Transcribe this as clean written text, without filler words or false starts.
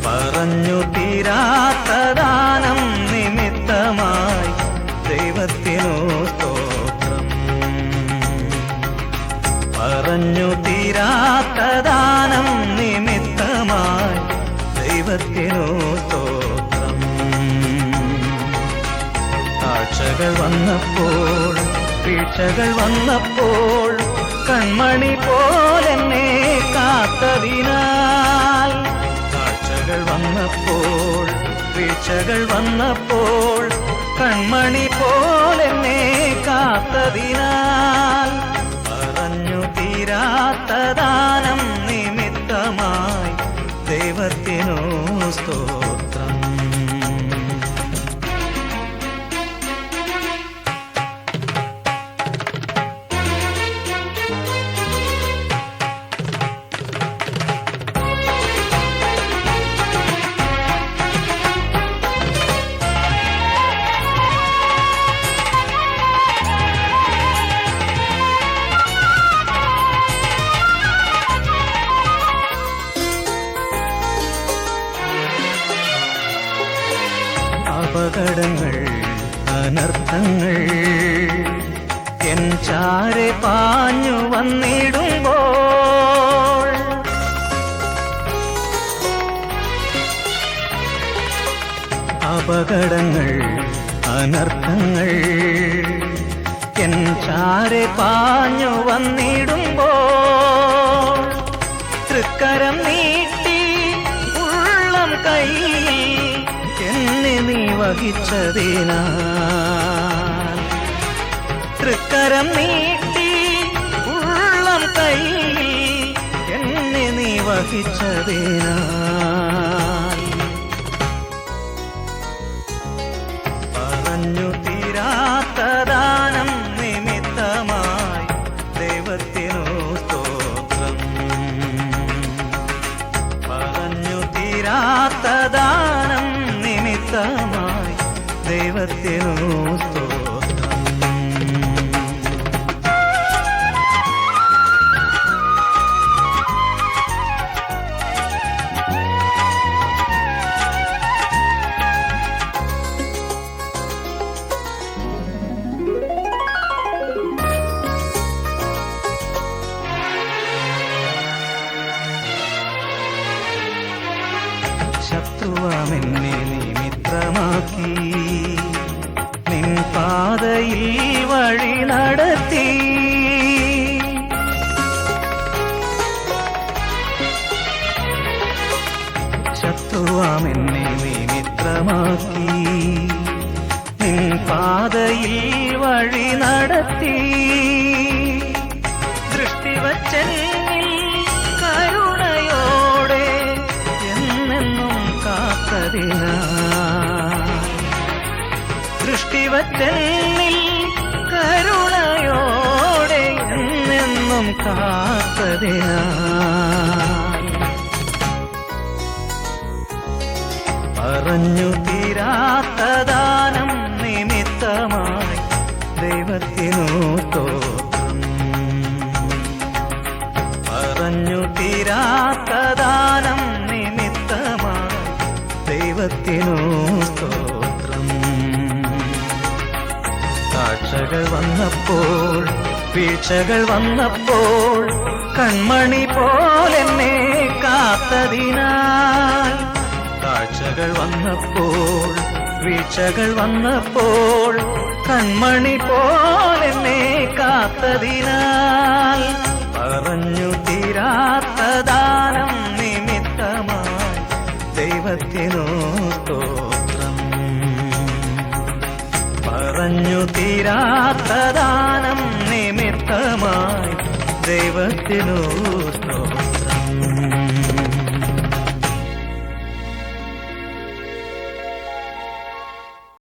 പറഞ്ഞു തീരാത്തദാനം നിമിത്തമായി ദൈവത്തിനു സ്തോത്രം. പറഞ്ഞു തീരാത്തദാനം നിമിത്തമായി ദൈവത്തിനു സ്തോത്രം. താഴ്ചകൾ വന്നപ്പോൾ വീഴ്ചകൾ വന്നപ്പോൾ കൺമണി പോലെന്നെ കാത്തതിനാൽ. താഴ്ചകൾ വന്നപ്പോൾ വീഴ്ചകൾ വന്നപ്പോൾ കൺമണി പോലെന്നെ കാത്തതിനാൽ. പറഞ്ഞു തീരാത്തദാനം നിമിത്തമായി ദൈവത്തിനു സ്തോത്രം. അപകടങ്ങൾ അനർത്ഥങ്ങൾ എൻ ചാരെ പാഞ്ഞു വന്നിടുമ്പോൾ അപകടങ്ങൾ അനർത്ഥങ്ങൾ എൻ ചാരെ പാഞ്ഞു വന്നിടുമ്പോൾ തൃക്കരം നീട്ടി ഉള്ളം കൈയിൽ എന്നെ നീ വഹിച്ചതിനാൽ. തൃക്കരം നീട്ടി ഉള്ളം കൈയിൽ എന്നെ നീ വഹിച്ചതിനാൽ. പറഞ്ഞു തീരാത്തദാനം നിമിത്തമായി ദൈവത്തിനു സ്തോത്രം. പറഞ്ഞു തീരാത്തദാനം നിമിത്തമായി ദൈവത്തിനു സ്തോത്രം. ശത്രുവാമെന്നെ നീ മിത്രമാക്കി നിൻ പാതയിൽ വഴി നടത്തി. ശത്രുവാമെന്നെ നീ മിത്രമാക്കി നിൻ പാതയിൽ വഴി നടത്തി. ദൃഷ്ടി വച്ചെന്നിൽ കരുണയോടെ എന്നെന്നും കാത്തതിനാൽ. ദൃഷ്ടി വച്ചെന്നിൽ കരുണയോടെ എന്നെന്നും കാത്തതിനാൽ. പറഞ്ഞു തീരാത്തദാനം നിമിത്തമായി ദൈവത്തിനു സ്തോത്രം. പറഞ്ഞു തീരാത്തദാനം നിമിത്തമായി ദൈവത്തിനു സ്തോത്രം. താഴ്ചകൾ വന്നപ്പോൾ വീഴ്ചകൾ വന്നപ്പോൾ കൺമണി പോലെന്നെ കാത്തതിനാൽ. താഴ്ചകൾ വന്നപ്പോൾ വീഴ്ചകൾ വന്നപ്പോൾ കൺമണി പോലെന്നെ കാത്തതിനാൽ. തീരാത്തതിനാൽ പറഞ്ഞു തീരാത്ത ദാനം നിമിത്തമായി ദൈവത്തിനു സ്തോത്രം. പറഞ്ഞു തീരാത്ത ദാനം നിമിത്തമായി ദൈവത്തിനു സ്തോത്രം.